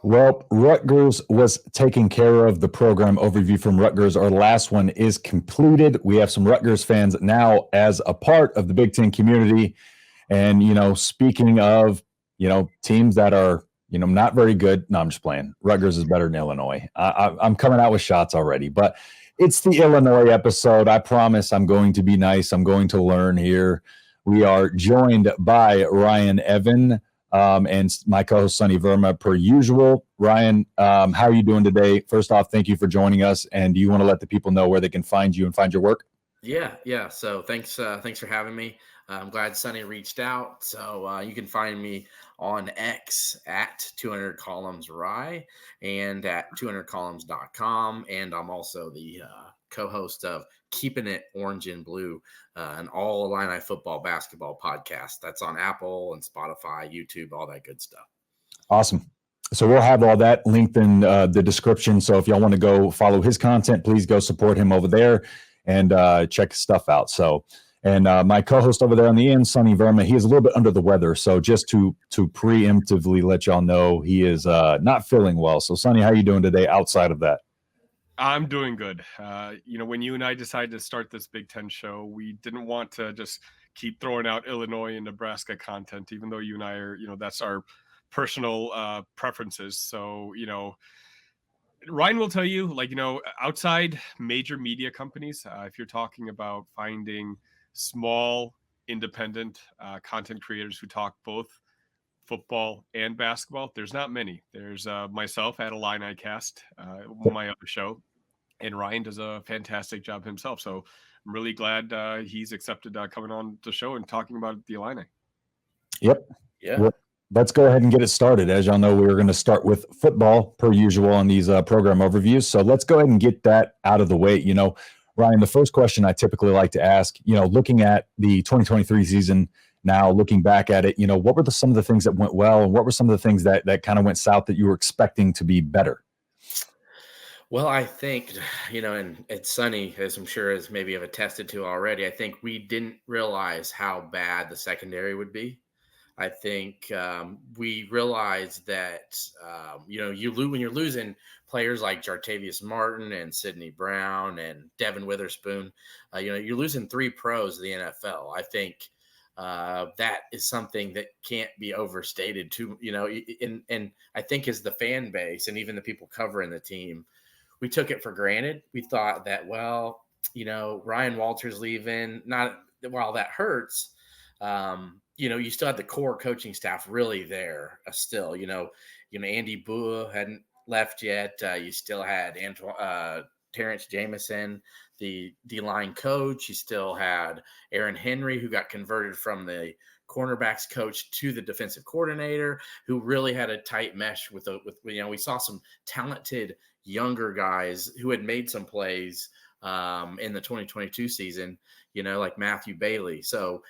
Well, Rutgers was taking care of. The program overview from Rutgers. Our last one is concluded. We have some Rutgers fans now as a part of the Big Ten community. And, speaking of, teams that are, not very good. No, I'm just playing. Rutgers is better than Illinois. I'm coming out with shots already, but it's the Illinois episode. I promise I'm going to be nice. I'm going to learn here. We are joined by Ryan Evan and my co-host Sonny Verma, per usual. Ryan, how are you doing today? First off, thank you for joining us. And do you want to let the people know where they can find you and find your work? Yeah. So thanks for having me. I'm glad Sonny reached out. So you can find me on X at 200 columns rye and at 200columns.com. And I'm also the co-host of Keeping It Orange and Blue, an all Illini football basketball podcast. That's on Apple and Spotify, YouTube, all that good stuff. Awesome. So we'll have all that linked in the description. So if y'all want to go follow his content, please go support him over there and check his stuff out. So, and my co-host over there on the end, Sonny Verma, he is a little bit under the weather. So just to preemptively let y'all know, he is not feeling well. So Sonny, how are you doing today outside of that? I'm doing good. When you and I decided to start this Big Ten show, we didn't want to just keep throwing out Illinois and Nebraska content, even though you and I are, that's our personal preferences. So, Ryan will tell you, outside major media companies, if you're talking about finding small, independent content creators who talk both football and basketball, there's not many. There's myself at Illini Cast, my other show, and Ryan does a fantastic job himself. So I'm really glad he's accepted coming on the show and talking about the Illini. Yep. Yeah. Well, let's go ahead and get it started. As y'all know, we were going to start with football per usual on these program overviews. So let's go ahead and get that out of the way. Ryan, the first question I typically like to ask, looking at the 2023 season now, looking back at it, what were some of the things that went well and what were some of the things that kind of went south that you were expecting to be better? Well, I think, and it's Sonny, as I'm sure as maybe have attested to already, I think we didn't realize how bad the secondary would be. I think we realized that, when you're losing players like Jartavius Martin and Sidney Brown and Devin Witherspoon, you're losing three pros of the NFL. I think that is something that can't be overstated too, and I think as the fan base and even the people covering the team, we took it for granted. We thought that, Ryan Walters leaving, not while that hurts, you still had the core coaching staff really there still. Andy Bua hadn't left yet. You still had Terrence Jameson, the D-line coach. You still had Aaron Henry, who got converted from the cornerbacks coach to the defensive coordinator, who really had a tight mesh with we saw some talented younger guys who had made some plays in the 2022 season, like Matthew Bailey. So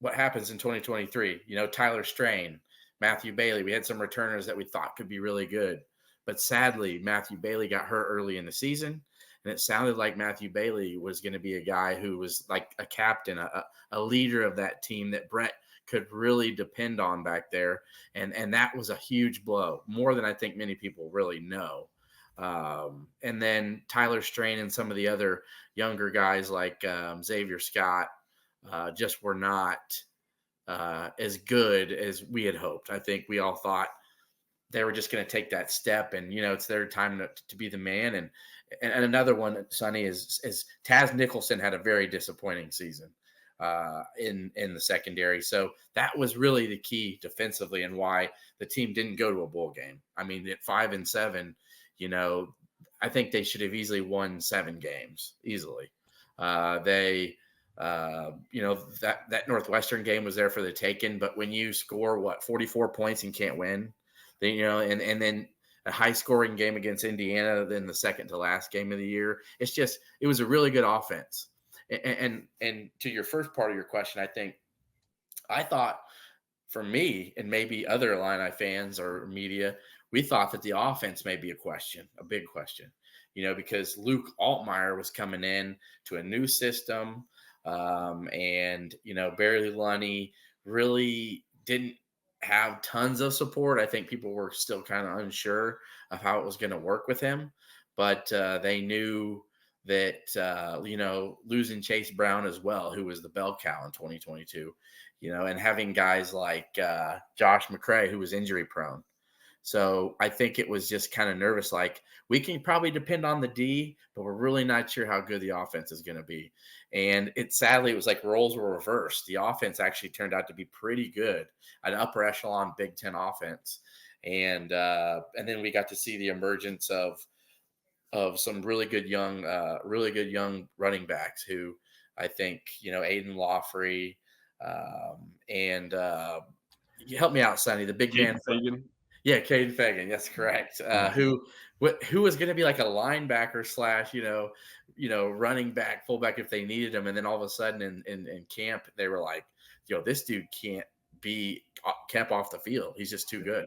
what happens in 2023? Tyler Strain, Matthew Bailey. We had some returners that we thought could be really good. But sadly, Matthew Bailey got hurt early in the season. And it sounded like Matthew Bailey was going to be a guy who was like a captain, a leader of that team that Brett could really depend on back there. And that was a huge blow, more than I think many people really know. And then Tyler Strain and some of the other younger guys like Xavier Scott just were not as good as we had hoped. I think we all thought they were just going to take that step and, it's their time to be the man. And another one, Sonny, is Taz Nicholson had a very disappointing season in the secondary. So that was really the key defensively and why the team didn't go to a bowl game. I mean, at 5-7, I think they should have easily won 7 games easily. That Northwestern game was there for the taking, but when you score 44 points and can't win, then, and then a high scoring game against Indiana, then the second to last game of the year, it was a really good offense. And to your first part of your question, I thought for me and maybe other Illini fans or media, we thought that the offense may be a big question, because Luke Altmaier was coming in to a new system. And Barry Lunny really didn't have tons of support. I think people were still kind of unsure of how it was going to work with him, but they knew that losing Chase Brown as well, who was the bell cow in 2022, and having guys like Josh McCray, who was injury prone. So I think it was just kind of nervous. Like, we can probably depend on the D, but we're really not sure how good the offense is going to be. And sadly, it was like roles were reversed. The offense actually turned out to be pretty good, an upper echelon Big Ten offense. And then we got to see the emergence of some really good young running backs who I think, Aiden Lawfrey, and help me out, Sonny, the big man. Yeah, Caden Fagan. That's correct. Who was going to be like a linebacker slash, running back, fullback if they needed him, and then all of a sudden in camp they were like, this dude can't be kept off the field. He's just too good,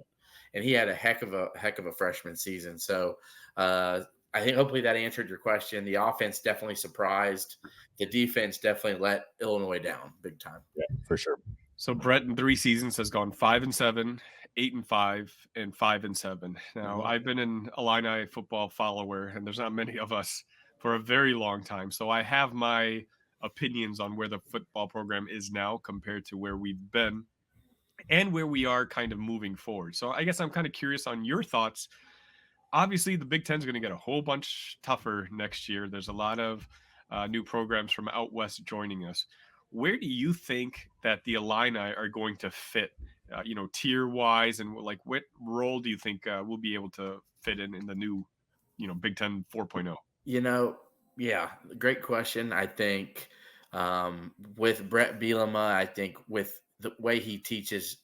and he had a heck of a freshman season. So I think hopefully that answered your question. The offense definitely surprised. The defense definitely let Illinois down big time. Yeah, for sure. So Brett in 3 seasons has gone 5-7, 8-5, and 5-7. Now I've been an Illini football follower, and there's not many of us for a very long time. So I have my opinions on where the football program is now compared to where we've been and where we are kind of moving forward. So I guess I'm kind of curious on your thoughts. Obviously, the Big Ten is going to get a whole bunch tougher next year. There's a lot of new programs from out west joining us. Where do you think that the Illini are going to fit, tier-wise, and like what role do you think we'll be able to fit in the new, Big Ten 4.0? Yeah, great question. I think with Brett Bielema, I think with the way he teaches,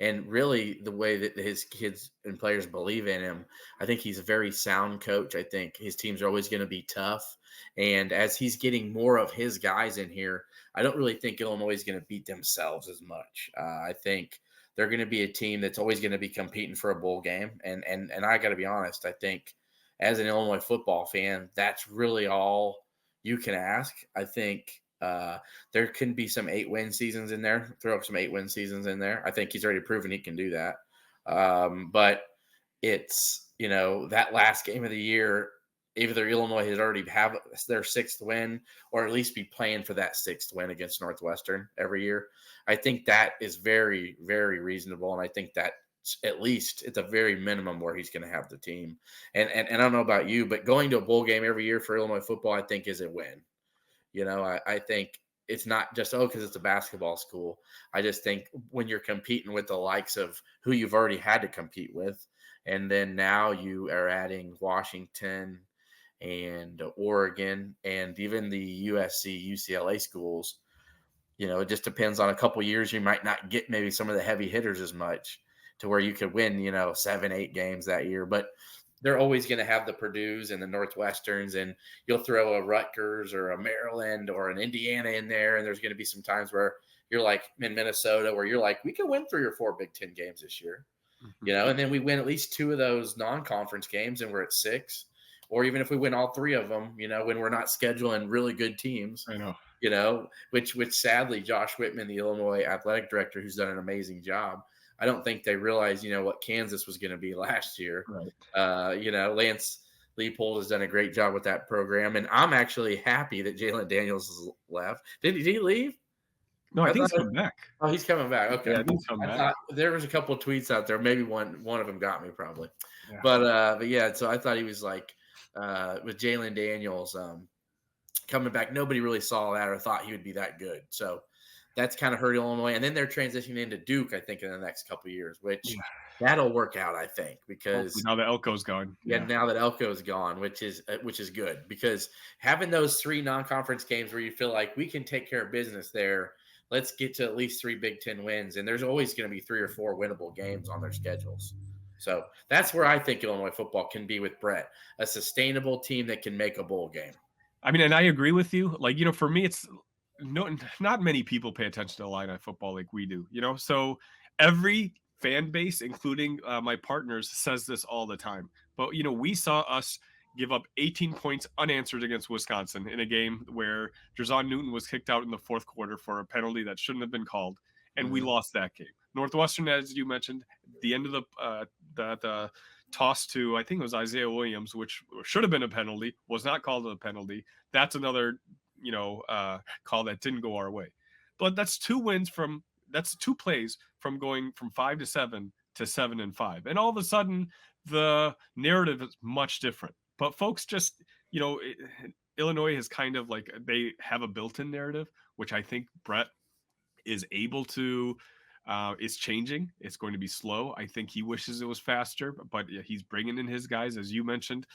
and really the way that his kids and players believe in him, I think he's a very sound coach. I think his teams are always going to be tough. And as he's getting more of his guys in here, I don't really think Illinois is going to beat themselves as much. I think they're going to be a team that's always going to be competing for a bowl game. And I got to be honest, I think as an Illinois football fan, that's really all you can ask. I think there can be some 8-win seasons in there. Throw up some 8-win seasons in there. I think he's already proven he can do that. But it's, that last game of the year, either Illinois has already have their 6th win or at least be playing for that 6th win against Northwestern every year. I think that is very, very reasonable. And I think that at least at the very minimum where he's going to have the team. And I don't know about you, but going to a bowl game every year for Illinois football, I think is a win. I think it's not just, because it's a basketball school. I just think when you're competing with the likes of who you've already had to compete with, and then now you are adding Washington and Oregon and even the USC, UCLA schools, it just depends on a couple years. You might not get maybe some of the heavy hitters as much to where you could win, 7-8 games that year. But they're always going to have the Purdues and the Northwesterns, and you'll throw a Rutgers or a Maryland or an Indiana in there. And there's going to be some times where you're like in Minnesota where you're like, we could win 3 or 4 Big Ten games this year, and then we win at least 2 of those non-conference games and we're at 6. Or even if we win all 3 of them, when we're not scheduling really good teams, I know, which sadly, Josh Whitman, the Illinois athletic director, who's done an amazing job, I don't think they realized, what Kansas was going to be last year. Right. Lance Leipold has done a great job with that program. And I'm actually happy that Jalen Daniels has left. Did he leave? No, I think he's coming back. Oh, he's coming back. Okay. Yeah, I think he's coming back. There was a couple of tweets out there. Maybe one of them got me probably. Yeah. But yeah, so I thought he was like with Jalen Daniels coming back. Nobody really saw that or thought he would be that good. So that's kind of hurt Illinois. And then they're transitioning into Duke, I think, in the next couple of years, which that'll work out, I think, because now that Elko's gone. Yeah, now that Elko's gone, which is good, because having those 3 non-conference games where you feel like we can take care of business there, let's get to at least 3 Big Ten wins. And there's always going to be 3 or 4 winnable games on their schedules. So that's where I think Illinois football can be with Brett, a sustainable team that can make a bowl game. I mean, and I agree with you. Like, for me, it's not many people pay attention to Illini football like we do, so every fan base, including my partners, says this all the time. But, we saw us give up 18 points unanswered against Wisconsin in a game where Drazon Newton was kicked out in the 4th quarter for a penalty that shouldn't have been called. And we lost that game. Northwestern, as you mentioned, the end of the toss to, I think it was Isaiah Williams, which should have been a penalty, was not called a penalty. That's another, call that didn't go our way. But that's 2 plays from going from 5-7 to 7-5. And all of a sudden, the narrative is much different. But folks just, Illinois is kind of like, they have a built-in narrative, which I think Brett is able to, is changing. It's going to be slow. I think he wishes it was faster, but he's bringing in his guys, as you mentioned.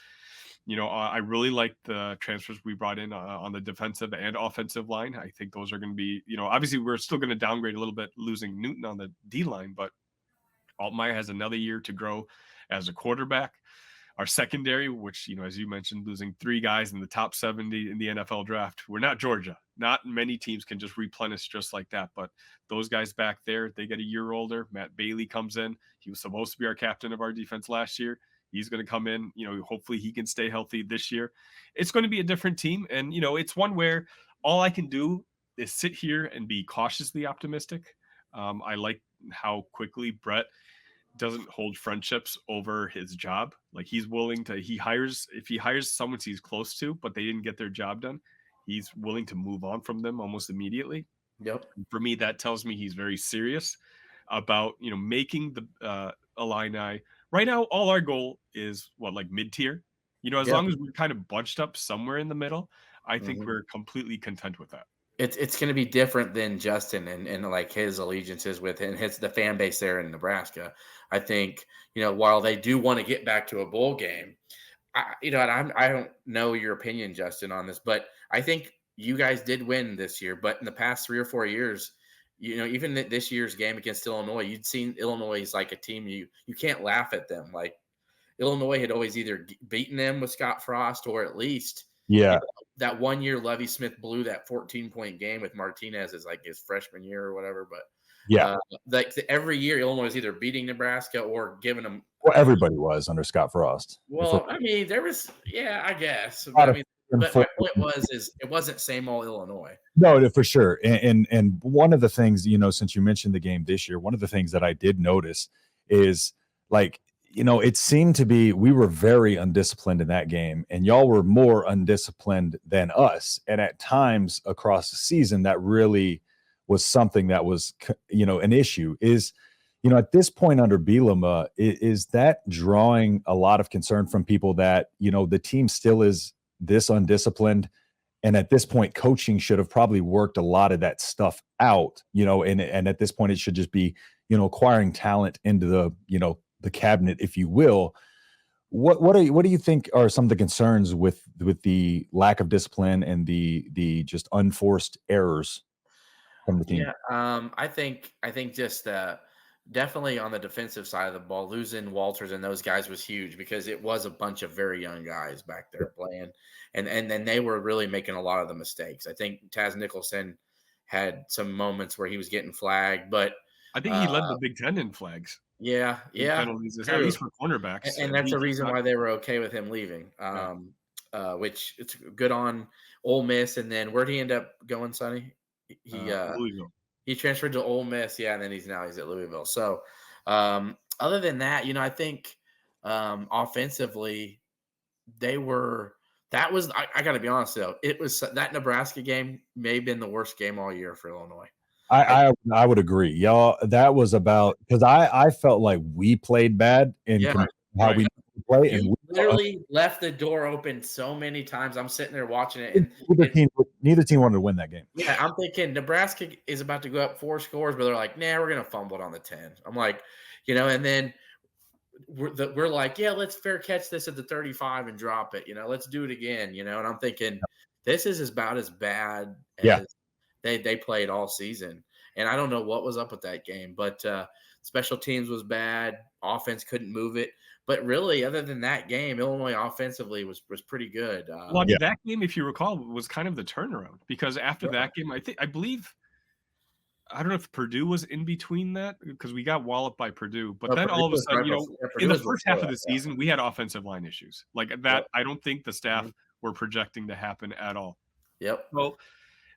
I really like the transfers we brought in on the defensive and offensive line. I think those are going to be, obviously we're still going to downgrade a little bit, losing Newton on the D line, but Altmaier has another year to grow as a quarterback. Our secondary, which, as you mentioned, losing 3 guys in the top 70 in the NFL draft. We're not Georgia. Not many teams can just replenish just like that. But those guys back there, they get a year older. Matt Bailey comes in. He was supposed to be our captain of our defense last year. He's going to come in. Hopefully he can stay healthy this year. It's going to be a different team. And, it's one where all I can do is sit here and be cautiously optimistic. I like how quickly Brett doesn't hold friendships over his job. Like, he's willing to, if he hires someone he's close to, but they didn't get their job done, he's willing to move on from them almost immediately. Yep. For me, that tells me he's very serious about, making the Illini. Right now, all our goal is mid-tier. As long as we're kind of bunched up somewhere in the middle, I think we're completely content with that. It's going to be different than Justin and like his allegiances with and the fan base there in Nebraska. I think, while they do want to get back to a bowl game, I don't know your opinion, Justin, on this, but I think you guys did win this year. But in the past 3 or 4 years, even this year's game against Illinois, you'd seen Illinois is like a team you can't laugh at them. Like, Illinois had always either beaten them with Scott Frost or at least that 1 year Lovie Smith blew that 14-point game with Martinez as like his freshman year or whatever. But every year Illinois is either beating Nebraska or giving them. Well, everybody was under Scott Frost. Well, I mean, there was, I guess. But my point is it wasn't same old Illinois. No, for sure. And one of the things, since you mentioned the game this year, one of the things that I did notice is it seemed to be we were very undisciplined in that game, and y'all were more undisciplined than us. And at times across the season, that really was something that was, an issue. Is, at this point under Bielema, is that drawing a lot of concern from people that, the team still is this undisciplined? And at this point, coaching should have probably worked a lot of that stuff out, and at this point, it should just be, acquiring talent into the cabinet, if you will. What do you think are some of the concerns with the lack of discipline and the just unforced errors from the team? Yeah, I think just definitely on the defensive side of the ball, losing Walters and those guys was huge because it was a bunch of very young guys back there playing, and then they were really making a lot of the mistakes. I think Taz Nicholson had some moments where he was getting flagged, but I think he led the Big Ten in flags. Yeah. Penalties, at least for cornerbacks. And that's the reason why they were okay with him leaving, which it's good on Ole Miss. And then where'd he end up going, Sonny? Louisville. He transferred to Ole Miss, and then he's at Louisville. So other than that, I think offensively they were – that was – I got to be honest, though. It was – that Nebraska game may have been the worst game all year for Illinois. I would agree, y'all. That was about because I felt like we played bad in how we play, and we literally left the door open so many times. I'm sitting there watching it, and neither team wanted to win that game. Yeah, I'm thinking Nebraska is about to go up 4 scores, but they're like, "Nah, we're gonna fumble it on the 10." I'm like, and then we're like, "Yeah, let's fair catch this at the 35 and drop it." Let's do it again. And I'm thinking this is about as bad as they played all season. And I don't know what was up with that game, but special teams was bad. Offense couldn't move it. But really, other than that game, Illinois offensively was pretty good. That game, if you recall, was kind of the turnaround because after that game, I believe I don't know if Purdue was in between that because we got walloped by Purdue. But then all of a sudden, in the first half of the season, we had offensive line issues like that. I don't think the staff were projecting to happen at all. Yep. Well,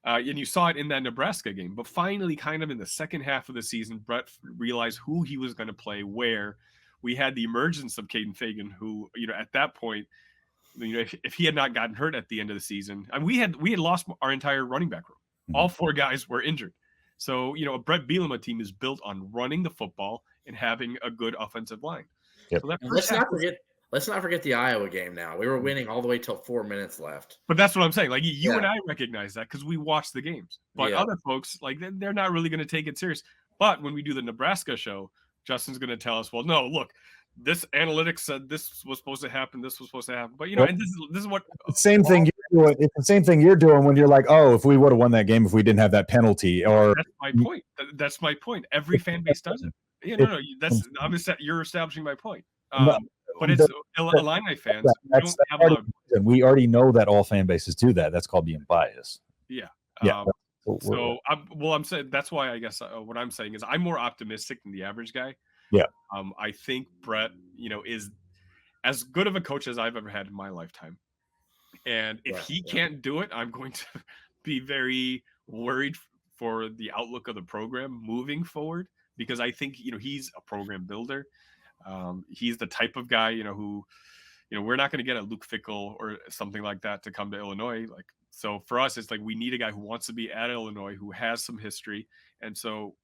And you saw it in that Nebraska game. But finally, kind of in the second half of the season, Brett realized who he was going to play where. We had the emergence of Caden Fagan, who, at that point, if he had not gotten hurt at the end of the season, and we had lost our entire running back room. All 4 guys were injured. So, a Brett Bielema team is built on running the football and having a good offensive line. Yep. So that let's not forget the Iowa game now. We were winning all the way till 4 minutes left. But that's what I'm saying. Like, you and I recognize that because we watch the games. But other folks, like, they're not really going to take it serious. But when we do the Nebraska show, Justin's going to tell us, well, no, look, this analytics said this was supposed to happen. This was supposed to happen. But, and this is what – same thing you're doing. It's the same thing you're doing when you're like, oh, if we would have won that game if we didn't have that penalty. Or that's my point. That's my point. Every fan base does it. You're establishing my point. But it's Illini fans. We already know that all fan bases do that. That's called being biased. Yeah. I'm saying that's why I guess what I'm saying is I'm more optimistic than the average guy. Yeah. I think Brett, is as good of a coach as I've ever had in my lifetime. And if he can't do it, I'm going to be very worried for the outlook of the program moving forward, because I think, he's a program builder. He's the type of guy, who, we're not going to get a Luke Fickell or something like that to come to Illinois. So for us, it's like we need a guy who wants to be at Illinois, who has some history. And so,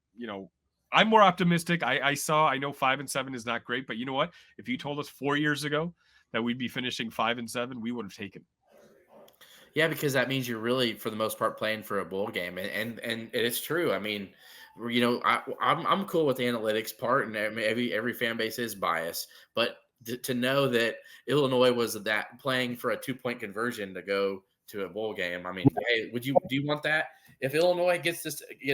I'm more optimistic. I know 5-7 is not great, but you know what? If you told us 4 years ago that we'd be finishing 5-7, we would have taken. Yeah, because that means you're really, for the most part, playing for a bowl game, and it's true. I mean, I'm cool with the analytics part, and every fan base is biased, but to know that Illinois was that playing for a 2-point conversion to go to a bowl game. I mean, hey, do you want that? If Illinois gets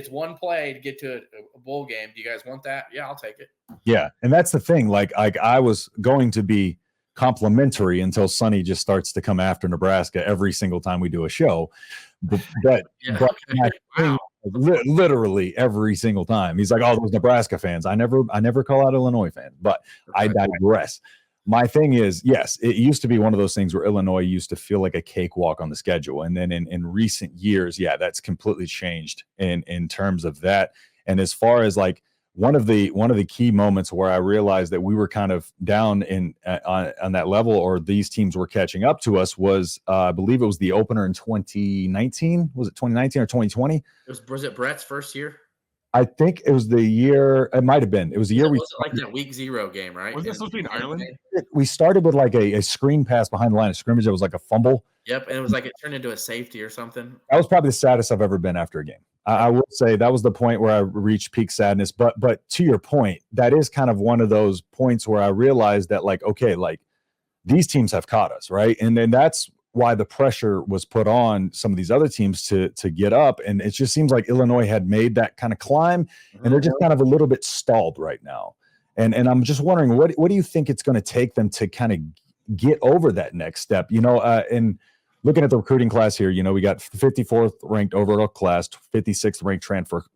one play to get to a bowl game, do you guys want that? Yeah, I'll take it. Yeah, and that's the thing. Like I was going to be complimentary until Sonny just starts to come after Nebraska every single time we do a show. But literally every single time he's like, "Oh, those Nebraska fans." I never call out Illinois fans, but I digress. My thing is, yes, it used to be one of those things where Illinois used to feel like a cakewalk on the schedule. And then in recent years, that's completely changed in terms of that. And as far as like one of the key moments where I realized that we were kind of down on that level, or these teams were catching up to us, was I believe it was the opener in 2019. Was it 2019 or 2020? Was it Brett's first year? I think it was the year. It might have been. It was the year was it like that week 0 game, right? Was this supposed to be in Ireland? We started with like a screen pass behind the line of scrimmage. It was like a fumble. Yep, and it was like it turned into a safety or something. That was probably the saddest I've ever been after a game. I would say that was the point where I reached peak sadness. But to your point, that is kind of one of those points where I realized that, like, okay, like these teams have caught us, right? And then that's why the pressure was put on some of these other teams to get up. And it just seems like Illinois had made that kind of climb, and they're just kind of a little bit stalled right now. And I'm just wondering, what do you think it's going to take them to kind of get over that next step? And looking at the recruiting class here, we got 54th ranked overall class, 56th ranked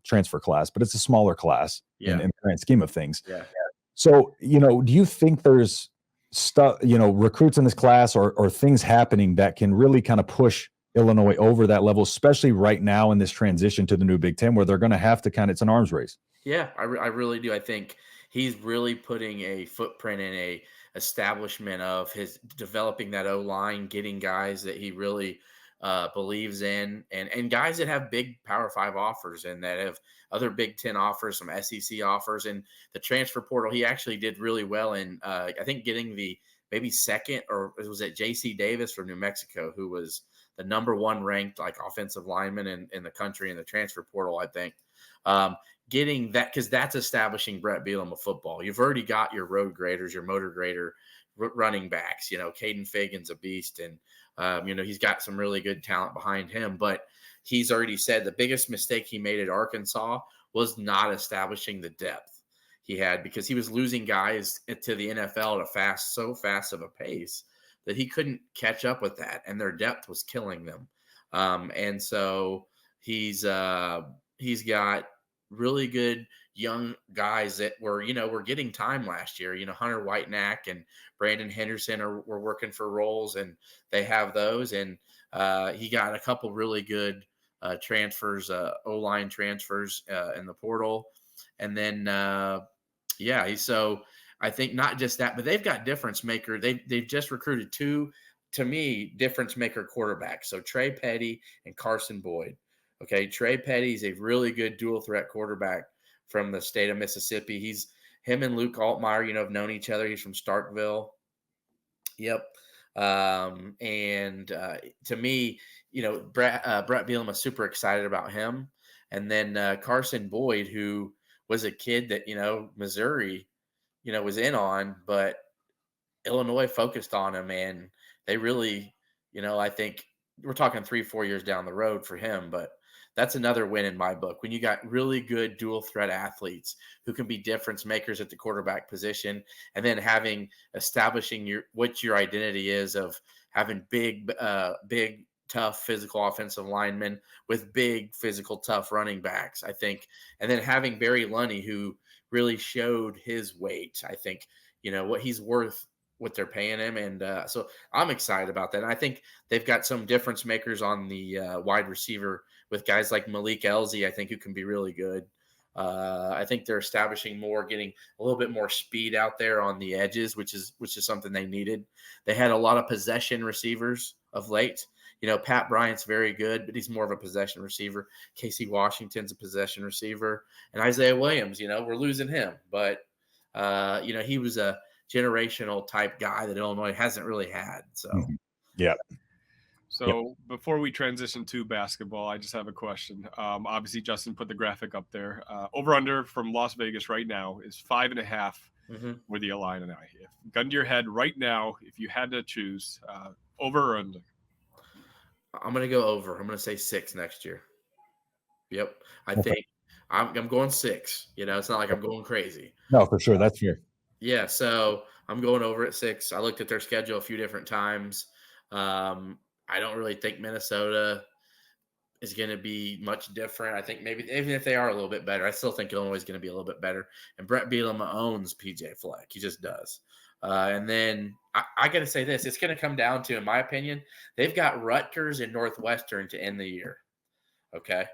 transfer class, but it's a smaller class in the grand scheme of things. Yeah. So, do you think there's stuff, recruits in this class or things happening that can really kind of push Illinois over that level, especially right now in this transition to the new Big Ten, where they're going to have to it's an arms race? Yeah, I really do. I think he's really putting a footprint in a establishment of his developing that O-line, getting guys that he really believes in, and guys that have big Power 5 offers and that have other Big Ten offers, some SEC offers, and the transfer portal. He actually did really well in, I think, getting the maybe second, or was it J.C. Davis from New Mexico, who was the number 1 ranked like offensive lineman in the country in the transfer portal, I think. Getting that, because that's establishing Brett Bielema football. You've already got your road graders, your motor grader running backs. Caden Fagan's a beast, and he's got some really good talent behind him. But he's already said the biggest mistake he made at Arkansas was not establishing the depth he had, because he was losing guys to the NFL at so fast of a pace that he couldn't catch up with that, and their depth was killing them. And so he's got really good young guys that were getting time last year. Hunter Whitenack and Brandon Henderson were working for roles, and they have those. And he got a couple really good transfers, O-line transfers in the portal. And then, so I think not just that, but they've got difference maker. They've just recruited two, to me, difference maker quarterbacks. So Trey Petty and Carson Boyd. Okay, Trey Petty is a really good dual threat quarterback from the state of Mississippi. Him and Luke Altmaier, have known each other. He's from Starkville. Yep. To me, Brett Bielema is super excited about him. And then Carson Boyd, who was a kid that, Missouri, was in on, but Illinois focused on him, and they really, I think we're talking 3-4 years down the road for him, but that's another win in my book. When you got really good dual threat athletes who can be difference makers at the quarterback position, and then establishing what your identity is of having big, tough physical offensive linemen with big physical, tough running backs, I think, and then having Barry Lunny, who really showed his weight, I think, what he's worth, what they're paying him. And so I'm excited about that. And I think they've got some difference makers on the wide receiver with guys like Malik Elzy, I think, who can be really good. I think they're establishing more, getting a little bit more speed out there on the edges, which is something they needed. They had a lot of possession receivers of late. Pat Bryant's very good, but he's more of a possession receiver. Casey Washington's a possession receiver. And Isaiah Williams, we're losing him. But, he was a generational type guy that Illinois hasn't really had. So, yeah. So before we transition to basketball, I just have a question. Obviously, Justin put the graphic up there. Over under from Las Vegas right now is 5.5 with the Illini. If gun to your head right now, if you had to choose, over or under? I'm going to go over. I'm going to say 6 next year. Yep. I think I'm going 6. It's not like I'm going crazy. No, for sure. That's fair. Yeah. So I'm going over at 6. I looked at their schedule a few different times. I don't really think Minnesota is going to be much different. I think maybe even if they are a little bit better, I still think Illinois is going to be a little bit better. And Brett Bielema owns PJ Fleck. He just does. And then I got to say this. It's going to come down to, in my opinion, they've got Rutgers and Northwestern to end the year. Okay.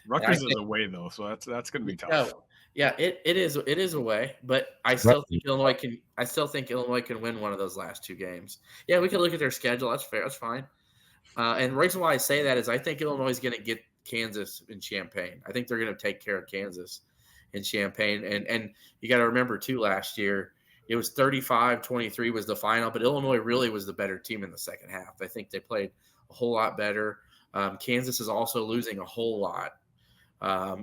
Rutgers is away, though, so that's going to be tough. No, yeah, it is away, but I still think Illinois can win one of those last 2 games. Yeah, we can look at their schedule. That's fair. That's fine. And the reason why I say that is I think Illinois is going to get Kansas in Champaign. I think they're going to take care of Kansas in Champaign. And you got to remember, too, last year, it was 35-23 was the final, but Illinois really was the better team in the second half. I think they played a whole lot better. Kansas is also losing a whole lot.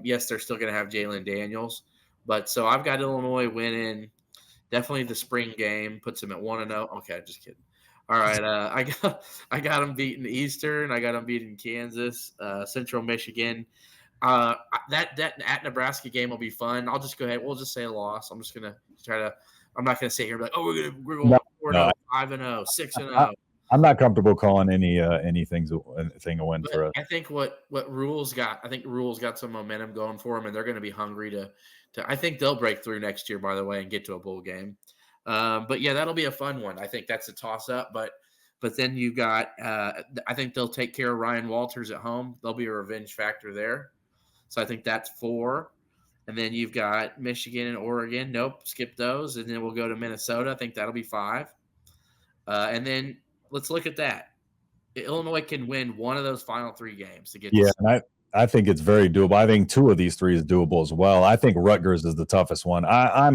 Yes, they're still going to have Jalen Daniels. But so I've got Illinois winning definitely the spring game, puts them at 1-0. Okay, just kidding. All right, I got them beating Eastern. I got them beating Kansas, Central Michigan. That at Nebraska game will be fun. I'll just go ahead. We'll just say a loss. I'm just gonna try to. I'm not gonna sit here and be like, oh, we're going 4-0, 5-0, 6-0. I'm not comfortable calling anything a win for us. I think what Rule's got. I think Rule's got some momentum going for them, and they're going to be hungry to. I think they'll break through next year, by the way, and get to a bowl game. But yeah, that'll be a fun one. I think that's a toss up, but then you got, I think they'll take care of Ryan Walters at home. There'll be a revenge factor there. So I think that's 4. And then you've got Michigan and Oregon. Nope, skip those. And then we'll go to Minnesota. I think that'll be 5. And then let's look at that. Illinois can win one of those final 3 games to get. Yeah, and I think it's very doable. I think 2 of these 3 is doable as well. I think Rutgers is the toughest one. I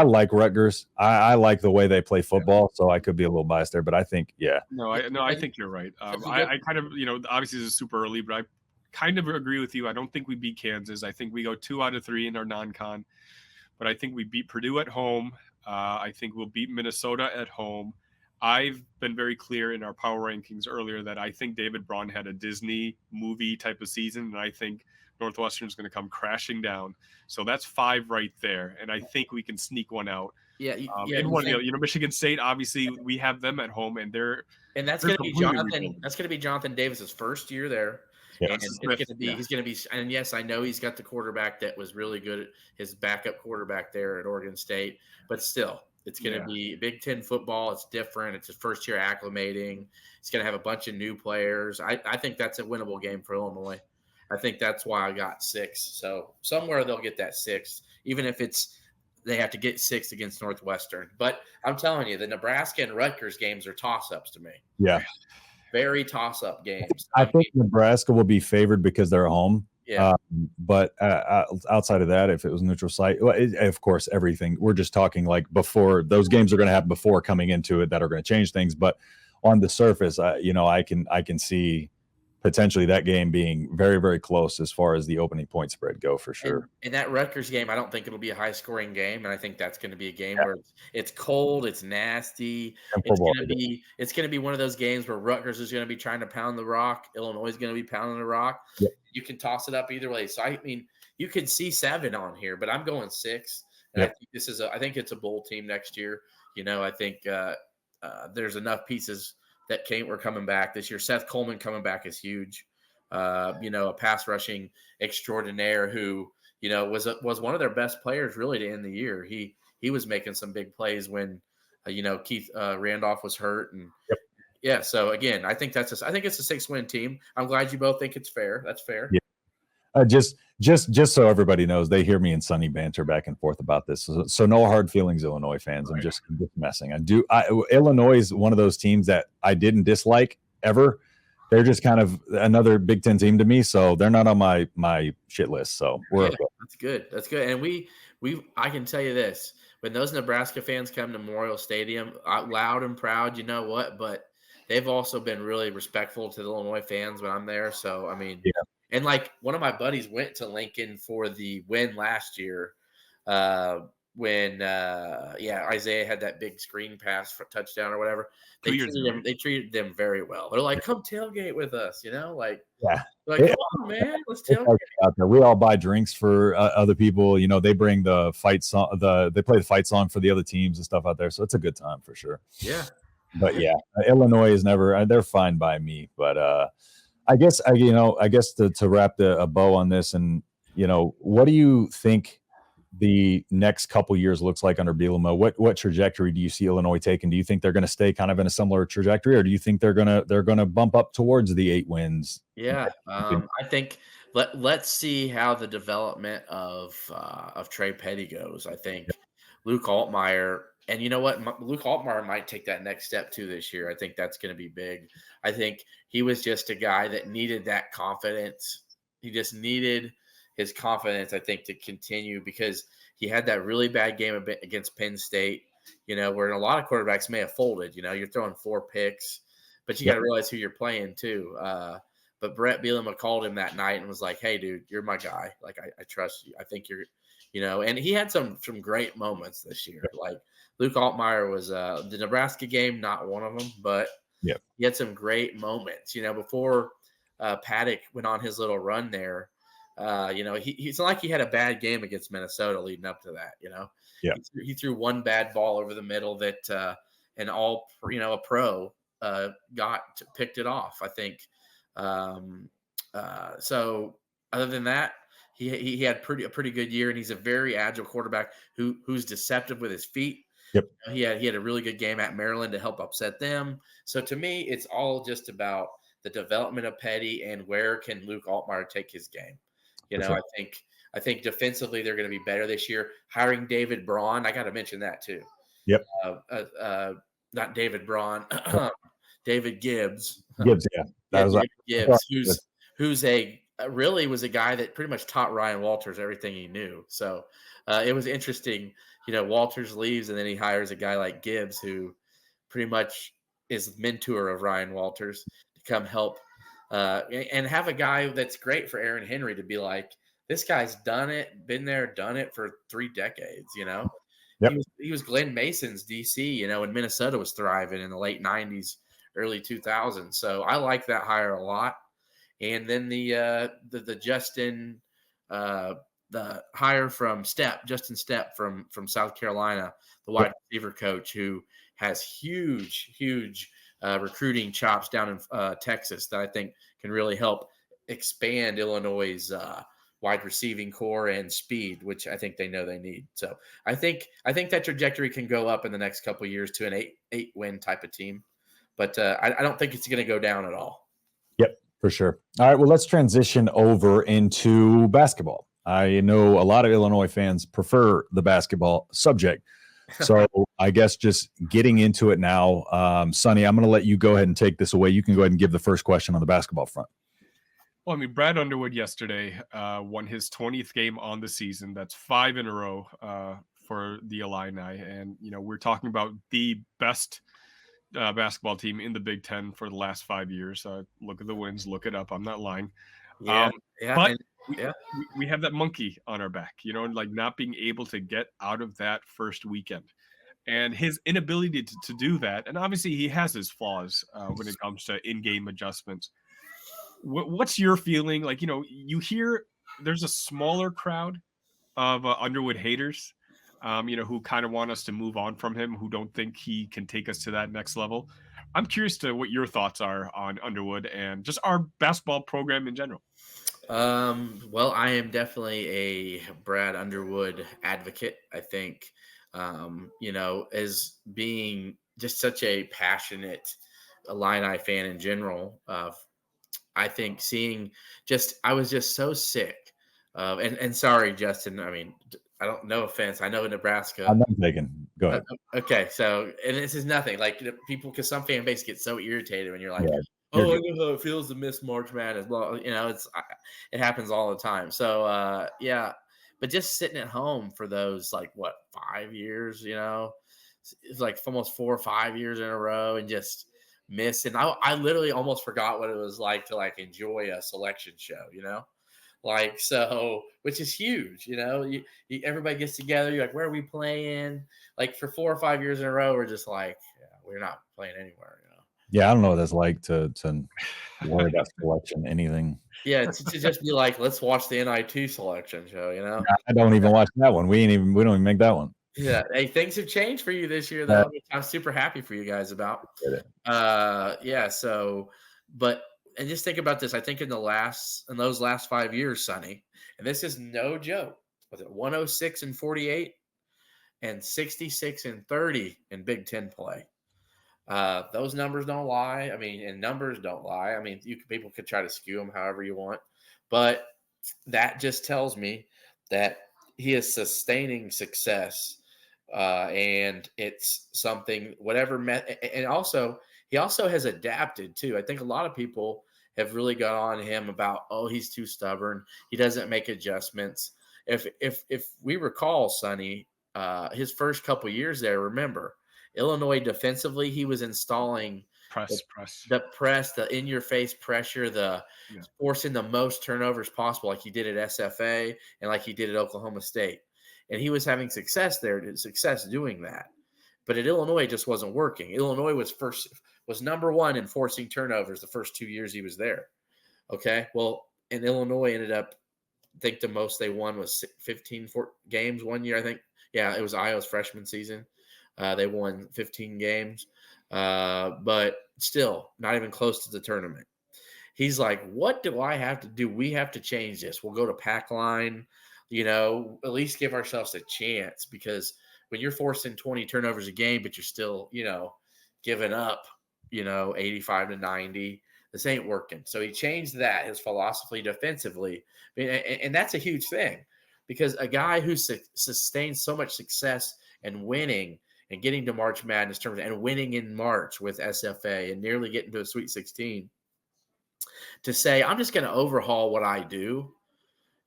like Rutgers. I like the way they play football, so I could be a little biased there, but I think, yeah. I think you're right. I kind of, obviously this is super early, but I kind of agree with you. I don't think we beat Kansas. I think we go 2 out of 3 in our non-con, but I think we beat Purdue at home. I think we'll beat Minnesota at home. I've been very clear in our power rankings earlier that I think David Braun had a Disney movie type of season, and I think Northwestern is going to come crashing down. So that's 5 right there, and I think we can sneak one out. Yeah, in one, Michigan State. Obviously, we have them at home, and that's going to be Jonathan. That's going to be Jonathan Davis's first year there. Yes. And it's going to be, he's going to be, and yes, I know he's got the quarterback that was really good, his backup quarterback there at Oregon State, but still, It's going to be Big Ten football. It's different. It's his first year acclimating. It's going to have a bunch of new players. I think that's a winnable game for Illinois. I think that's why I got 6. So somewhere they'll get that 6, even if they have to get 6 against Northwestern. But I'm telling you, the Nebraska and Rutgers games are toss-ups to me. Yeah. Very toss-up games. I think Nebraska will be favored because they're home. Yeah. But outside of that, if it was neutral site, of course, everything we're just talking like before those games are going to have before coming into it that are going to change things. But on the surface, I can see potentially that game being very, very close as far as the opening point spread go for sure. And that Rutgers game, I don't think it'll be a high-scoring game, and I think that's going to be a game where it's cold, it's nasty. It's going to be one of those games where Rutgers is going to be trying to pound the rock. Illinois is going to be pounding the rock. Yep. You can toss it up either way. So I mean, you could see 7 on here, but I'm going 6. And yep. I think it's a bowl team next year. I think there's enough pieces that were coming back this year. Seth Coleman coming back is huge. A pass rushing extraordinaire who, was one of their best players really to end the year. He was making some big plays when, Keith Randolph was hurt. And yep. Yeah. So again, I think it's a 6-win team. I'm glad you both think it's fair. That's fair. Yeah. Just so everybody knows, they hear me and Sonny banter back and forth about this. So no hard feelings, Illinois fans. I'm just messing. Illinois is one of those teams that I didn't dislike ever. They're just kind of another Big Ten team to me. So they're not on my shit list. So we're okay. That's good. That's good. And I can tell you this, when those Nebraska fans come to Memorial Stadium, loud and proud, you know what, but they've also been really respectful to the Illinois fans when I'm there. So, I mean, And like one of my buddies went to Lincoln for the win last year when Isaiah had that big screen pass for touchdown or whatever. They treated them very well. They're like, come tailgate with us, come on, man, let's tailgate. Out there. We all buy drinks for other people. They bring the fight song. They play the fight song for the other teams and stuff out there. So it's a good time for sure. Yeah. But Illinois is never. They're fine by me. But I guess to wrap a bow on this, and what do you think the next couple years looks like under Bielema? What trajectory do you see Illinois taking? Do you think they're going to stay kind of in a similar trajectory, or do you think they're gonna bump up towards the 8 wins? Yeah, I think let's see how the development of Trey Petty goes. I think Luke Altmaier. And you know what? Luke Altmaier might take that next step too this year. I think that's going to be big. I think he was just a guy that needed that confidence. He just needed his confidence, I think, to continue because he had that really bad game against Penn State, where a lot of quarterbacks may have folded. You're throwing 4 picks, but you got to realize who you're playing too. But Brett Bielema called him that night and was like, hey, dude, you're my guy. Like, I trust you. I think you're and he had some great moments this year. Like Luke Altmaier was the Nebraska game, not one of them, but he had some great moments. Before Paddock went on his little run there, it's not like he had a bad game against Minnesota leading up to that. He threw one bad ball over the middle that a pro picked it off. I think. So other than that, he had a pretty good year, and he's a very agile quarterback who's deceptive with his feet. Yep. He had a really good game at Maryland to help upset them. So to me, it's all just about the development of Petty and where can Luke Altmaier take his game. Sure. I think defensively they're going to be better this year. Hiring David Braun, I got to mention that too. Yep. Not David Braun, David Gibbs. Gibbs, yeah. David Gibbs, who's really was a guy that pretty much taught Ryan Walters everything he knew. So it was interesting. Walters leaves and then he hires a guy like Gibbs, who pretty much is mentor of Ryan Walters to come help and have a guy that's great for Aaron Henry to be like, this guy's done it, been there, done it for 3 decades. Yep. He was Glenn Mason's DC, when Minnesota was thriving in the late 90s, early 2000s. So I like that hire a lot. And then the Justin, the hire from Justin Stepp from South Carolina, the wide receiver coach, who has huge recruiting chops down in Texas that I think can really help expand Illinois' wide receiving core and speed, which I think they know they need. So I think that trajectory can go up in the next couple of years to an eight win type of team, but I don't think it's going to go down at all. Yep, for sure. All right, well, let's transition over into basketball. I know a lot of Illinois fans prefer the basketball subject. So I guess just getting into it now, Sonny, I'm going to let you go ahead and take this away. You can go ahead and give the first question on the basketball front. Well, I mean, Brad Underwood yesterday won his 20th game on the season. That's 5 in a row for the Illini. And, we're talking about the best basketball team in the Big Ten for the last 5 years. Look at the wins. Look it up. I'm not lying. But we have that monkey on our back, like not being able to get out of that first weekend. And his inability to do that, and obviously he has his flaws when it comes to in-game adjustments. What's your feeling? Like, you hear there's a smaller crowd of Underwood haters, who kind of want us to move on from him, who don't think he can take us to that next level. I'm curious to what your thoughts are on Underwood and just our basketball program in general. Well, I am definitely a Brad Underwood advocate. I think, as being just such a passionate Illini fan in general, I think I was just so sick of, and sorry, Justin, I mean, I don't, no offense. I know in Nebraska. I'm not taking. Go ahead. Okay. So, and this is nothing like people, because some fan base gets so irritated when you're like, Yeah. I know how it feels to miss March Madness. Well, it happens all the time. So, but just sitting at home for those 5 years, it's like almost 4 or 5 years in a row, and just miss. And I literally almost forgot what it was like to enjoy a selection show, so, which is huge, everybody gets together. You're like, where are we playing? For 4 or 5 years in a row, we're just we're not playing anywhere, Yeah, I don't know what that's like to worry about selection, anything. Yeah, to just be like, let's watch the NIT selection show, I don't even watch that one. We don't even make that one. Yeah. Hey, things have changed for you this year, though. Which I'm super happy for you guys about. So, and just think about this. I think in those last 5 years, Sonny, and this is no joke, was it 106-48 and 66-30 in Big Ten play? Those numbers don't lie. I mean, and numbers don't lie. I mean, people could try to skew them however you want, but that just tells me that he is sustaining success, and it's something, whatever. And also, he also has adapted too. I think a lot of people have really got on him about, he's too stubborn. He doesn't make adjustments. If we recall, Sonny, his first couple years there, remember, Illinois defensively, he was installing the in-your-face pressure, forcing the most turnovers possible, like he did at SFA and like he did at Oklahoma State. And he was having success doing that. But at Illinois, it just wasn't working. Illinois was number one in forcing turnovers the first 2 years he was there. Okay, well, and Illinois ended up, I think the most they won was 15 games 1 year, I think. Yeah, it was Iowa's freshman season. They won 15 games, but still not even close to the tournament. He's like, what do I have to do? We have to change this. We'll go to pack line, at least give ourselves a chance, because when you're forcing 20 turnovers a game, but you're still, giving up, 85-90, this ain't working. So he changed his philosophy defensively. And that's a huge thing, because a guy who sustained so much success and winning and getting to March Madness tournament and winning in March with SFA and nearly getting to a Sweet 16, to say, I'm just going to overhaul what I do,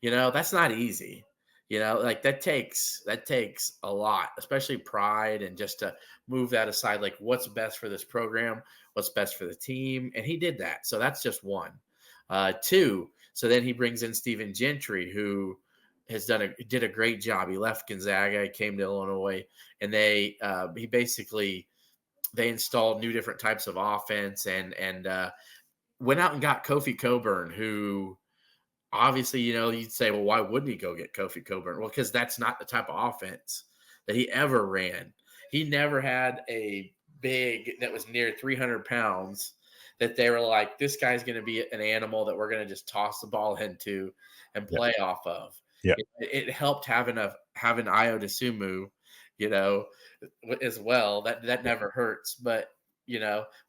that's not easy. That takes a lot, especially pride, and just to move that aside, what's best for this program, what's best for the team. And he did that. So that's just one. Two, so then he brings in Stephen Gentry, who did a great job. He left Gonzaga, came to Illinois, and they installed new different types of offense, and went out and got Kofi Coburn, who obviously, you'd say, well, why wouldn't he go get Kofi Coburn? Well, because that's not the type of offense that he ever ran. He never had a big that was near 300 pounds that they were like, this guy's going to be an animal that we're going to just toss the ball into and play off of. Yeah. It helped having Io DeSumo, as well. That never hurts. But,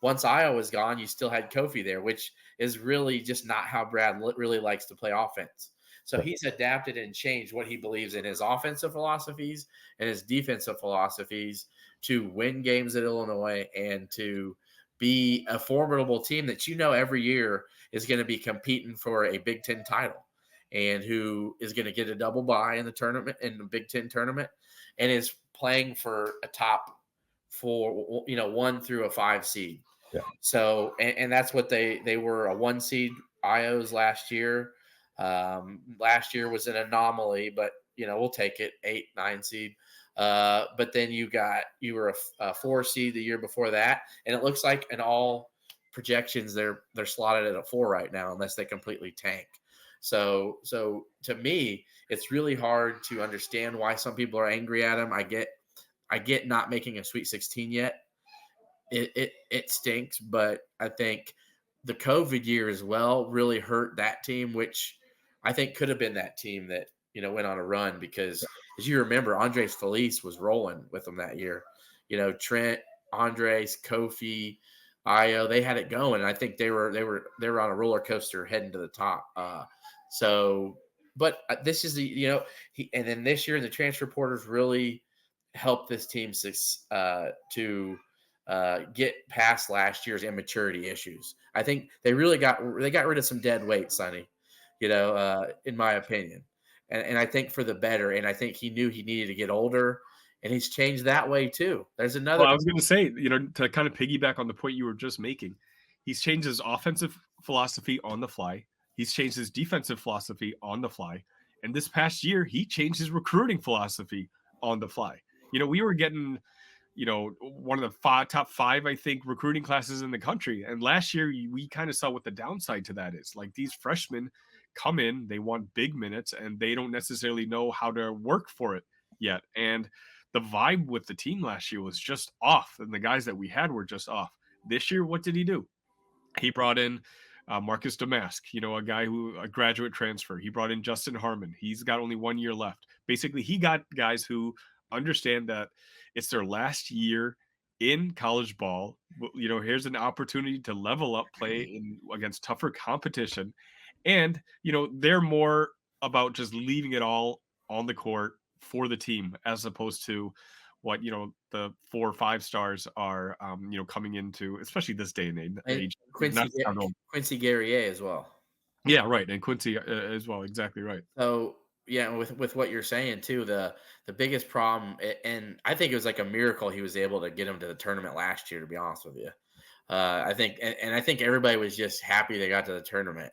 once Io was gone, you still had Kofi there, which is really just not how Brad really likes to play offense. So he's adapted and changed what he believes in his offensive philosophies and his defensive philosophies to win games at Illinois and to be a formidable team that every year is going to be competing for a Big Ten title and who is going to get a double bye in the Big Ten tournament and is playing for a top 4, 1 through a 5 seed. Yeah. So, and that's what they were, a 1 seed IOs last year. Last year was an anomaly, but we'll take it, 8, 9 seed. But then you were a 4 seed the year before that, and it looks like in all projections they're slotted at a 4 right now, unless they completely tank. So to me, it's really hard to understand why some people are angry at him. I get not making a Sweet 16 yet. It stinks, but I think the COVID year as well really hurt that team, which I think could have been that team that went on a run, because as you remember, Andres Feliz was rolling with them that year. Trent, Andres, Kofi, Io, they had it going. And I think they were on a roller coaster heading to the top. But this is and then this year the transfer portals really helped this team to get past last year's immaturity issues. I think they got rid of some dead weight, Sonny, in my opinion. And I think for the better. And I think he knew he needed to get older, and he's changed that way too. There's another. Well, I was going to say, to kind of piggyback on the point you were just making, he's changed his offensive philosophy on the fly. He's changed his defensive philosophy on the fly. And this past year, he changed his recruiting philosophy on the fly. We were getting, one of the top 5, I think, recruiting classes in the country. And last year, we kind of saw what the downside to that is. Like, these freshmen come in, they want big minutes, and they don't necessarily know how to work for it yet. And the vibe with the team last year was just off, and the guys that we had were just off. This year, what did he do? He brought in Marcus Damask, a graduate transfer. He brought in Justin Harmon. He's got only 1 year left. Basically, he got guys who understand that it's their last year in college ball. Here's an opportunity to level up, play against tougher competition. And, they're more about just leaving it all on the court for the team, as opposed to what, the 4 or 5 stars are, coming into, especially this day and age. Quincy Guerrier as well. Yeah, right. And Quincy as well. Exactly right. So, yeah, with what you're saying too, the biggest problem, and I think it was like a miracle he was able to get him to the tournament last year, to be honest with you. I think everybody was just happy they got to the tournament.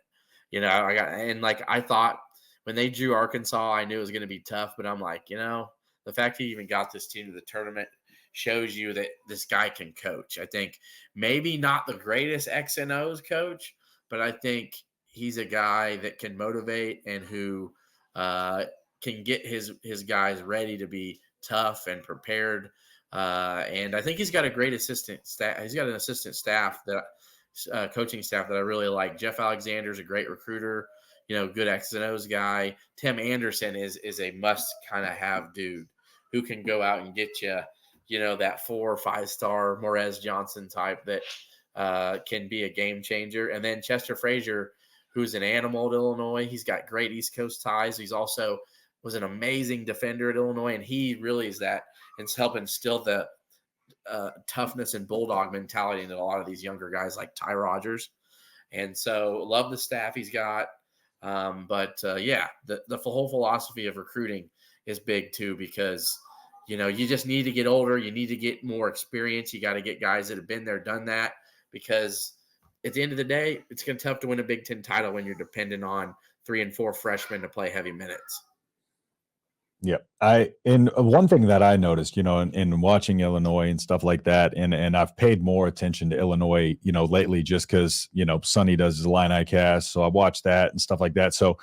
I thought when they drew Arkansas, I knew it was going to be tough, but I'm like, the fact he even got this team to the tournament shows you that this guy can coach. I think maybe not the greatest X and O's coach, but I think he's a guy that can motivate and who can get his guys ready to be tough and prepared. And I think he's got a great assistant staff. He's got an assistant staff coaching staff that I really like. Jeff Alexander's a great recruiter, good X and O's guy. Tim Anderson is a must kind of have dude who can go out and get you, that 4 or 5 star Morez Johnson type that can be a game changer. And then Chester Frazier, who's an animal at Illinois. He's got great East Coast ties. He's also was an amazing defender at Illinois, and he really is that and helping instill the toughness and bulldog mentality into a lot of these younger guys like Ty Rogers. And so love the staff he's got. The whole philosophy of recruiting is big too, because, you just need to get older. You need to get more experience. You got to get guys that have been there, done that, because at the end of the day, it's going to be tough to win a Big Ten title when you're dependent on 3 and 4 freshmen to play heavy minutes. Yeah. And one thing that I noticed, in watching Illinois and stuff like that, and I've paid more attention to Illinois, lately, just because, Sonny does his Illini cast. So I watch that and stuff like that. So,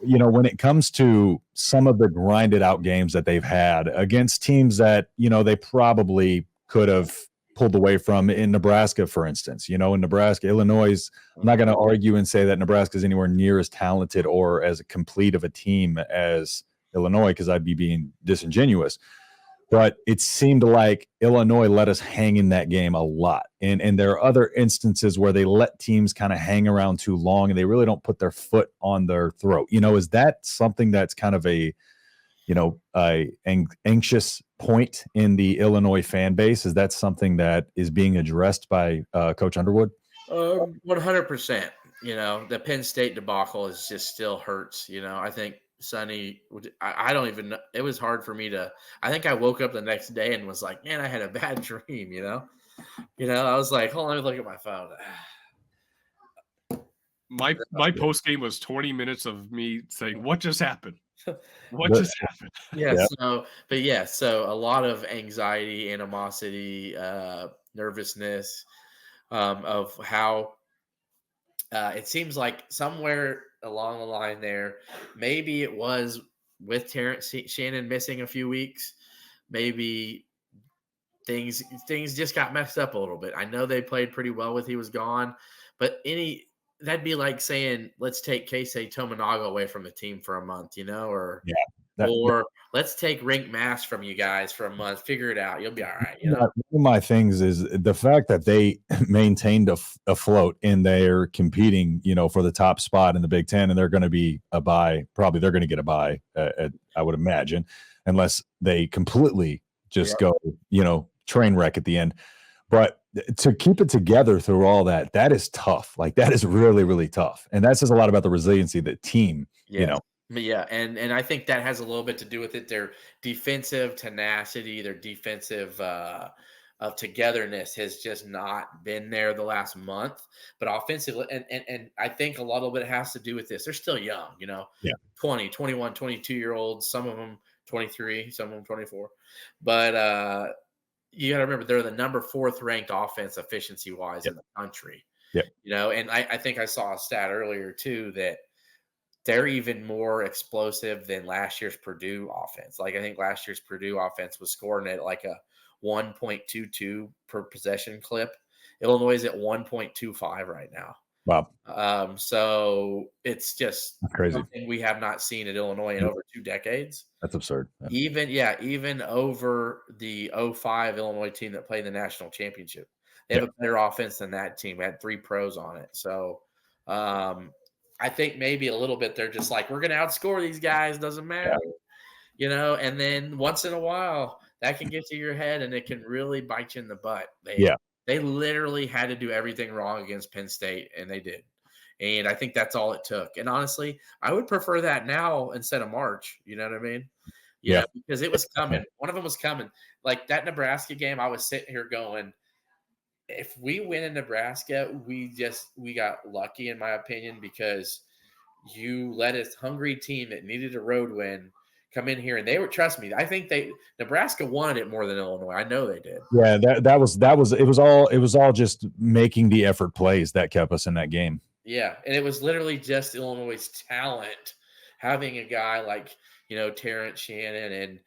when it comes to some of the grinded out games that they've had against teams that, they probably could have, pulled away from in Nebraska, for instance. In Nebraska, Illinois, I'm not going to argue and say that Nebraska is anywhere near as talented or as complete of a team as Illinois, because I'd be being disingenuous. But it seemed like Illinois let us hang in that game a lot. And there are other instances where they let teams kind of hang around too long and they really don't put their foot on their throat. Is that something that's kind of a anxious point in the Illinois fan base? Is that something that is being addressed by Coach Underwood? 100%. The Penn State debacle is just still hurts. I think Sonny, I don't even know. It was hard for me I think I woke up the next day and was like, man, I had a bad dream, I was like, hold on, let me look at my phone. My post game was 20 minutes of me saying, what just happened? What just happened? Yeah. So a lot of anxiety, animosity, nervousness, of how it seems like somewhere along the line there, maybe it was with Terrence Shannon missing a few weeks, maybe things just got messed up a little bit. I know they played pretty well with he was gone, but that'd be like saying, let's take Keisei Tominaga away from the team for a month, or let's take Rink Mass from you guys for a month. Figure it out. You'll be all right. One of my things is the fact that they maintained afloat and they're competing, for the top spot in the Big Ten, and they're going to be a bye. Probably they're going to get a bye, I would imagine, unless they completely just go, train wreck at the end. But to keep it together through all that, that is tough. Like, that is really, really tough. And that says a lot about the resiliency of the team, Yeah, and I think that has a little bit to do with it. Their defensive tenacity, their defensive of togetherness has just not been there the last month. But offensively, and I think a lot of it has to do with this. They're still young, 20, 21, 22-year-olds, some of them 23, some of them 24. But you got to remember, they're the number 4th ranked offense efficiency-wise in the country. Yeah. And I think I saw a stat earlier, too, that they're even more explosive than last year's Purdue offense. Like, I think last year's Purdue offense was scoring at like a 1.22 per possession clip. Illinois is at 1.25 right now. Wow. So it's just crazy. Something we have not seen at Illinois in over 2 decades. That's absurd. Yeah. Even over the 05 Illinois team that played the national championship. They have a better offense than that team. Had 3 pros on it. So, I think maybe a little bit they're just like, we're going to outscore these guys. Doesn't matter, and then once in a while that can get to your head and it can really bite you in the butt. They literally had to do everything wrong against Penn State, and they did. And I think that's all it took. And honestly, I would prefer that now instead of March. You know what I mean? Because it was coming. One of them was coming. Like that Nebraska game, I was sitting here going, if we win in Nebraska, we got lucky, in my opinion, because you let a hungry team that needed a road win come in here, and they were, trust me, I think Nebraska wanted it more than Illinois. I know they did. Yeah, it was all just making the effort plays that kept us in that game. Yeah, and it was literally just Illinois' talent, having a guy like, Terrence Shannon and,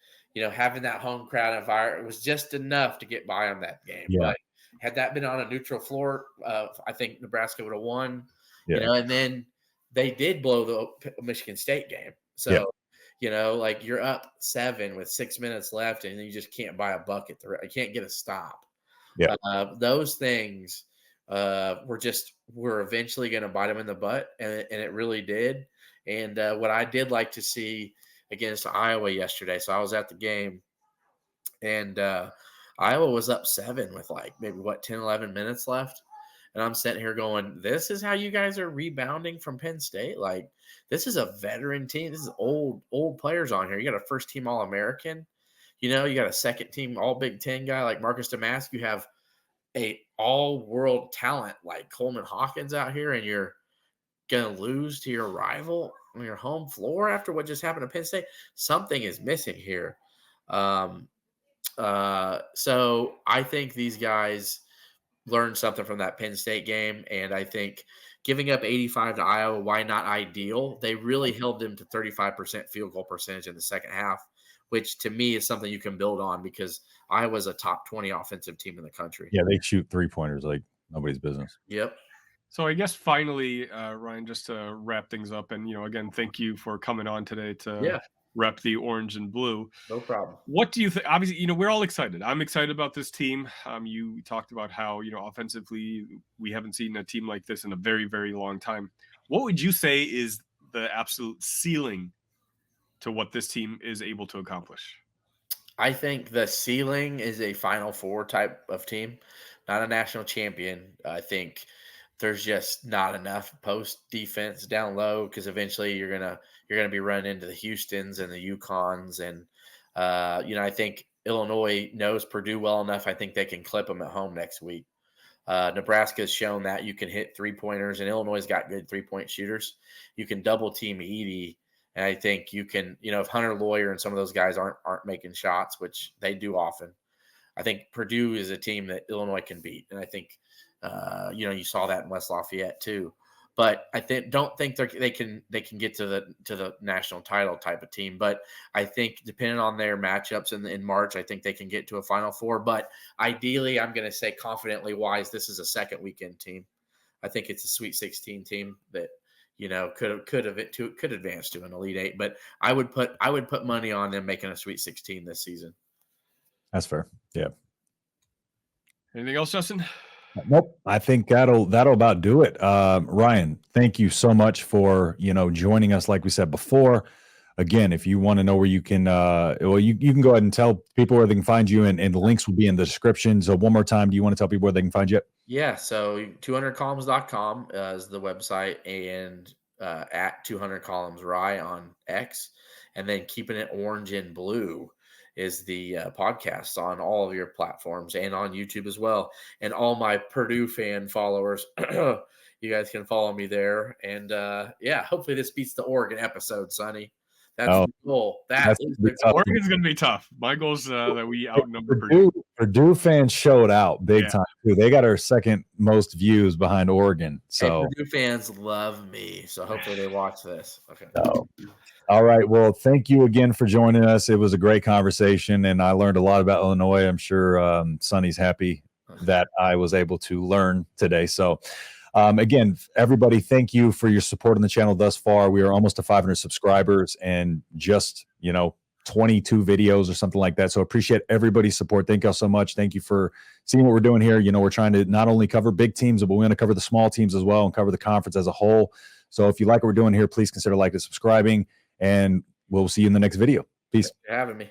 having that home crowd environment was just enough to get by on that game. Yeah. But had that been on a neutral floor, I think Nebraska would have won. And then they did blow the Michigan State game. So, like you're up 7 with 6 minutes left, and you just can't buy a bucket. You can't get a stop. Yeah. Those things were eventually going to bite them in the butt, and it really did. And what I did like to see against Iowa yesterday, so I was at the game, and Iowa was up 7 with like maybe 10, 11 minutes left. And I'm sitting here going, this is how you guys are rebounding from Penn State? Like, this is a veteran team. This is old players on here. You got a first-team All-American. You got a second-team All-Big Ten guy like Marcus Damask. You have a all-world talent like Coleman Hawkins out here, and you're going to lose to your rival on your home floor after what just happened to Penn State. Something is missing here. So I think these guys learned something from that Penn State game, and I think giving up 85 to Iowa, why not ideal? They really held them to 35% field goal percentage in the second half, which to me is something you can build on because Iowa's a top 20 offensive team in the country. Yeah, they shoot 3-pointers like nobody's business. Yep. So I guess finally, Ryan, just to wrap things up, and again, thank you for coming on today to rep the orange and blue. No problem. What do you think? Obviously, we're all excited. I'm excited about this team. You talked about how offensively we haven't seen a team like this in a very, very long time. What would you say is the absolute ceiling to what this team is able to accomplish? I think the ceiling is a Final Four type of team, not a national champion. I think there's just not enough post defense down low because eventually you're gonna be running into the Houstons and the Yukons, and I think Illinois knows Purdue well enough. I think they can clip them at home next week. Nebraska has shown that you can hit 3-pointers, and Illinois has got good 3-point shooters. You can double team Edey, and I think you can, if Hunter Lawyer and some of those guys aren't making shots, which they do often, I think Purdue is a team that Illinois can beat, and I think. You saw that in West Lafayette too, but I don't think they can get to the national title type of team. But I think depending on their matchups in March, I think they can get to a Final Four. But ideally, I'm going to say confidently wise, this is a second weekend team. I think it's a Sweet 16 team that could advance to an Elite Eight. But I would put money on them making a Sweet 16 this season. That's fair. Yeah. Anything else, Justin? Nope. I think that'll about do it. Ryan, thank you so much for, joining us. Like we said before, again, if you want to know where you can, you can go ahead and tell people where they can find you, and the links will be in the description. So one more time, do you want to tell people where they can find you? Yeah. So 200columns.com is the website, and at 200columns Rye on X, and then Keeping It Orange and Blue is the podcast on all of your platforms and on YouTube as well. And all my Purdue fan followers, you guys can follow me there. And hopefully this beats the Oregon episode, Sonny. That's the goal. Oregon's going to be tough. My goal is that we outnumber Purdue. Purdue fans showed out big time too. They got our second most views behind Oregon. So and Purdue fans love me. So hopefully they watch this. Okay. All right. Well, thank you again for joining us. It was a great conversation, and I learned a lot about Illinois. I'm sure Sonny's happy that I was able to learn today. So, again, everybody, thank you for your support on the channel thus far. We are almost to 500 subscribers and just, 22 videos or something like that. So appreciate everybody's support. Thank y'all so much. Thank you for seeing what we're doing here. We're trying to not only cover big teams, but we're going to cover the small teams as well and cover the conference as a whole. So if you like what we're doing here, please consider liking and subscribing. And we'll see you in the next video. Peace. Thanks for having me.